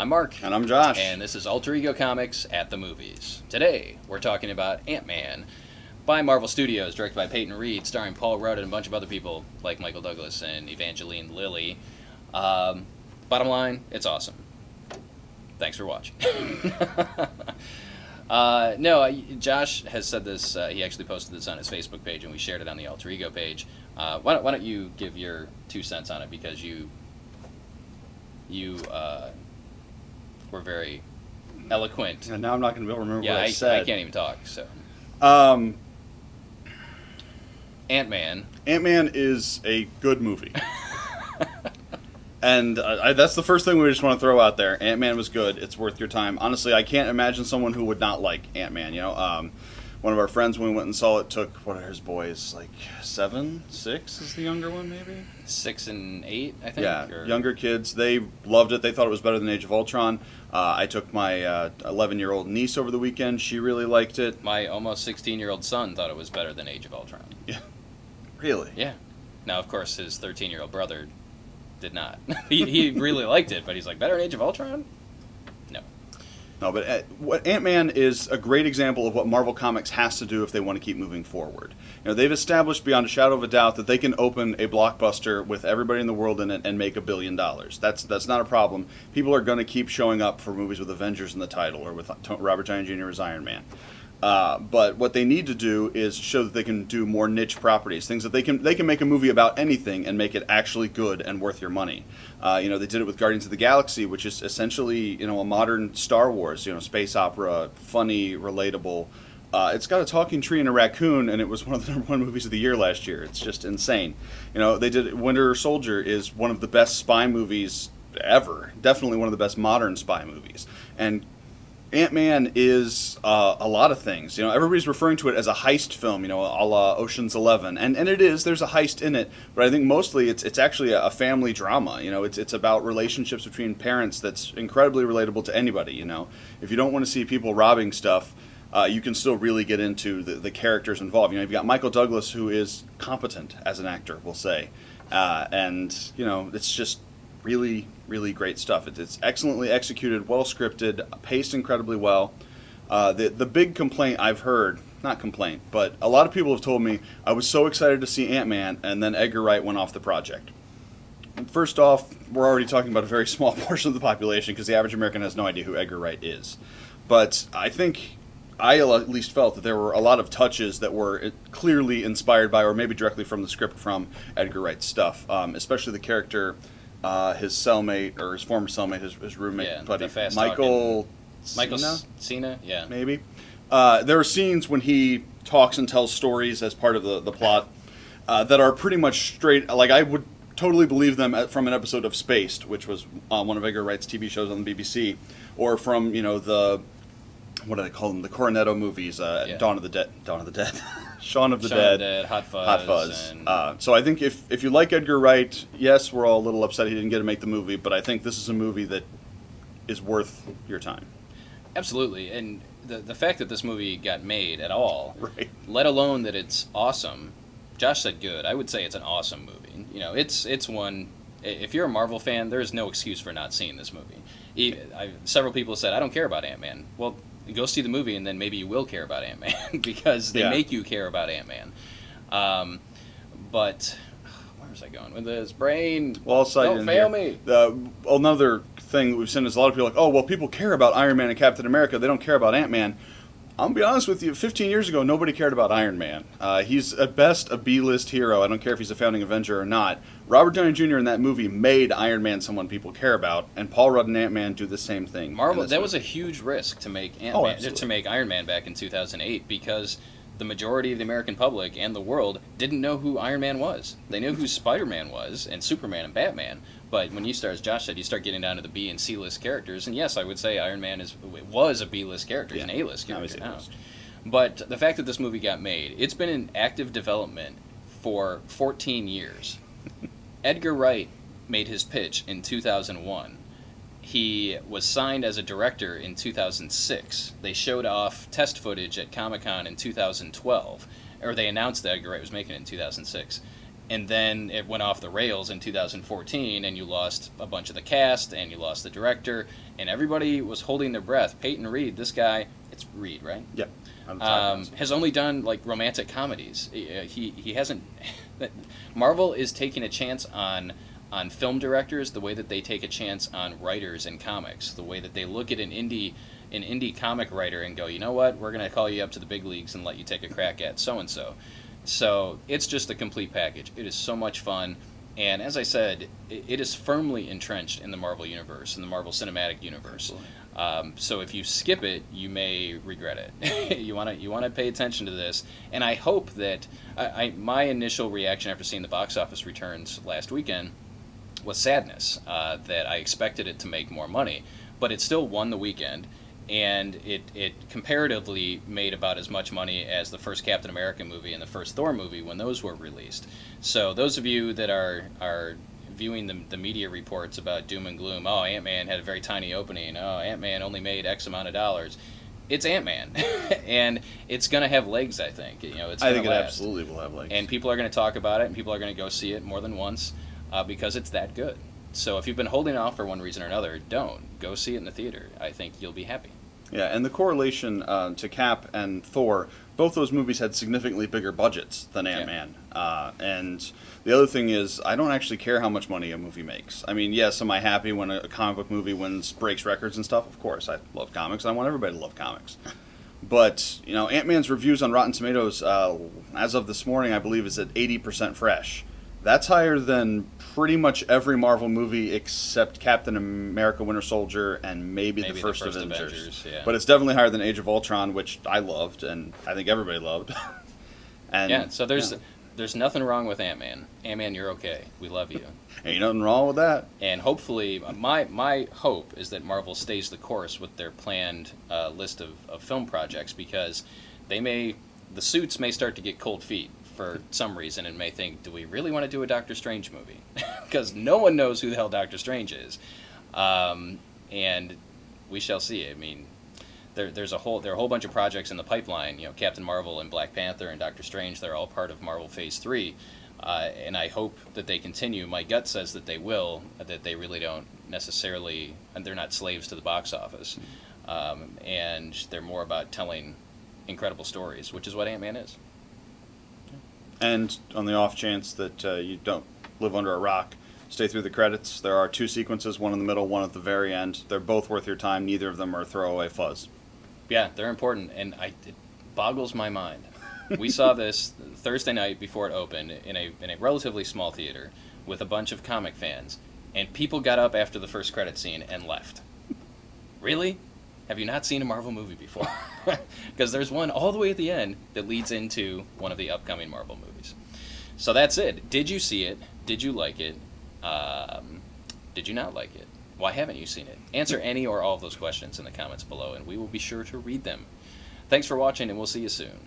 I'm Mark. And I'm Josh. And this is Alter Ego Comics at the Movies. Today, we're talking about Ant-Man by Marvel Studios, directed by Peyton Reed, starring Paul Rudd and a bunch of other people like Michael Douglas and Evangeline Lilly. Bottom line, it's awesome. Thanks for watching. Josh has said this. He actually posted this on his Facebook page, and we shared it on the Alter Ego page. Why don't you give your 2 cents on it, because you were very eloquent. And now I'm not going to be able to remember what I said. I can't even talk. So, Ant-Man. Ant-Man is a good movie. And that's the first thing we just want to throw out there. Ant-Man was good. It's worth your time. Honestly, I can't imagine someone who would not like Ant-Man. One of our friends, when we went and saw it, took, what are his boys, like 7? 6 is the younger one, maybe? 6 and 8, I think? Yeah, younger kids. They loved it. They thought it was better than Age of Ultron. I took my 11-year-old niece over the weekend. She really liked it. My almost 16-year-old son thought it was better than Age of Ultron. Yeah. Really? Yeah. Now, of course, his 13-year-old brother did not. he really liked it, but he's like, better than Age of Ultron? No, but Ant-Man is a great example of what Marvel Comics has to do if they want to keep moving forward. They've established beyond a shadow of a doubt that they can open a blockbuster with everybody in the world in it and make $1 billion. That's not a problem. People are going to keep showing up for movies with Avengers in the title or with Robert Downey Jr. as Iron Man. But what they need to do is show that they can do more niche properties, things that they can make a movie about anything and make it actually good and worth your money. They did it with Guardians of the Galaxy, which is essentially a modern Star Wars, space opera, funny, relatable. It's got a talking tree and a raccoon, and it was one of the #1 movies of the year last year. It's just insane. They did Winter Soldier is one of the best spy movies ever, definitely one of the best modern spy movies, and Ant-Man is a lot of things. Everybody's referring to it as a heist film, a la Ocean's 11. And it is. There's a heist in it. But I think mostly it's actually a family drama. It's about relationships between parents that's incredibly relatable to anybody, If you don't want to see people robbing stuff, you can still really get into the characters involved. You've got Michael Douglas, who is competent as an actor, we'll say. It's just really, really great stuff. It's excellently executed, well scripted, paced incredibly well. The big complaint I've heard, not complaint, but a lot of people have told me, I was so excited to see Ant-Man, and then Edgar Wright went off the project. First off, we're already talking about a very small portion of the population, because the average American has no idea who Edgar Wright is. But I at least felt that there were a lot of touches that were clearly inspired by, or maybe directly from the script from Edgar Wright's stuff, especially the character, his cellmate, or his former cellmate, his roommate, buddy, Michael Cena, yeah, maybe. There are scenes when he talks and tells stories as part of the plot that are pretty much straight. Like, I would totally believe them from an episode of Spaced, which was one of Edgar Wright's TV shows on the BBC, or from the, what do they call them, the Cornetto movies, Dawn of the Dead, Shaun of the Dead, Hot Fuzz. So I think if you like Edgar Wright, yes, we're all a little upset he didn't get to make the movie, but I think this is a movie that is worth your time. Absolutely, and the fact that this movie got made at all, right, let alone that it's awesome. Josh said good. I would say it's an awesome movie. It's one. If you're a Marvel fan, there's no excuse for not seeing this movie. Several people said, I don't care about Ant-Man. Well, go see the movie, and then maybe you will care about Ant-Man, because they make you care about Ant-Man. But where was I going with this? Brain, well, don't fail me. Another thing that we've seen is a lot of people are like, oh, well, people care about Iron Man and Captain America. They don't care about Ant-Man. I'm going to be honest with you, 15 years ago, nobody cared about Iron Man. He's at best a B-list hero. I don't care if he's a founding Avenger or not. Robert Downey Jr. in that movie made Iron Man someone people care about, and Paul Rudd and Ant-Man do the same thing. Marvel, that was a huge risk to make to make Iron Man back in 2008, because the majority of the American public and the world didn't know who Iron Man was. They knew who Spider-Man was, and Superman and Batman, but when you start, as Josh said, you start getting down to the B and C list characters, and yes, I would say Iron Man was a B list character, he's an A list character now. But the fact that this movie got made, it's been in active development for 14 years. Edgar Wright made his pitch in 2001. He was signed as a director in 2006. They showed off test footage at Comic-Con in 2012, or they announced that Edgar Wright was making it in 2006. and then it went off the rails in 2014, and you lost a bunch of the cast, and you lost the director, and everybody was holding their breath. Peyton Reed, this guy, it's Reed, right? Yeah. Has only done like romantic comedies. He hasn't. Marvel is taking a chance on film directors the way that they take a chance on writers in comics. The way that they look at an indie comic writer and go, you know what, we're going to call you up to the big leagues and let you take a crack at so and so. So it's just a complete package. It is so much fun. And as I said, it is firmly entrenched in the Marvel Universe, in the Marvel Cinematic Universe. So if you skip it, you may regret it. you want to pay attention to this. And I hope that my initial reaction after seeing the box office returns last weekend was sadness, that I expected it to make more money. But it still won the weekend, and it comparatively made about as much money as the first Captain America movie and the first Thor movie when those were released. So those of you that are viewing the media reports about doom and gloom, oh, Ant-Man had a very tiny opening, oh, Ant-Man only made X amount of dollars, it's Ant-Man. And it's going to have legs, I think. I think it absolutely will have legs. And people are going to talk about it, and people are going to go see it more than once because it's that good. So if you've been holding off for one reason or another, don't. Go see it in the theater. I think you'll be happy. Yeah, and the correlation to Cap and Thor, both those movies had significantly bigger budgets than Ant-Man. Yeah. And the other thing is, I don't actually care how much money a movie makes. I mean, yes, am I happy when a comic book movie breaks records and stuff? Of course, I love comics. I want everybody to love comics. But, Ant-Man's reviews on Rotten Tomatoes, as of this morning, I believe is at 80% fresh. That's higher than pretty much every Marvel movie except Captain America, Winter Soldier, and maybe the first Avengers. Yeah. But it's definitely higher than Age of Ultron, which I loved, and I think everybody loved. So there's nothing wrong with Ant-Man. Ant-Man, you're okay. We love you. Ain't nothing wrong with that. And hopefully, my hope is that Marvel stays the course with their planned list of film projects, because the suits may start to get cold feet for some reason and may think, do we really want to do a Doctor Strange movie? Because no one knows who the hell Doctor Strange is. And we shall see. I mean, there are a whole bunch of projects in the pipeline. Captain Marvel and Black Panther and Doctor Strange, they're all part of Marvel Phase 3. And I hope that they continue. My gut says that they will, that they really don't necessarily, and they're not slaves to the box office. And they're more about telling incredible stories, which is what Ant-Man is. And on the off chance that you don't live under a rock, stay through the credits. There are 2 sequences, one in the middle, one at the very end. They're both worth your time. Neither of them are throwaway fuzz. Yeah, they're important, and it boggles my mind. We saw this Thursday night before it opened in a relatively small theater with a bunch of comic fans, and people got up after the first credit scene and left. Really? Have you not seen a Marvel movie before? Because there's one all the way at the end that leads into one of the upcoming Marvel movies. So that's it. Did you see it? Did you like it? Did you not like it? Why haven't you seen it? Answer any or all of those questions in the comments below, and we will be sure to read them. Thanks for watching, and we'll see you soon.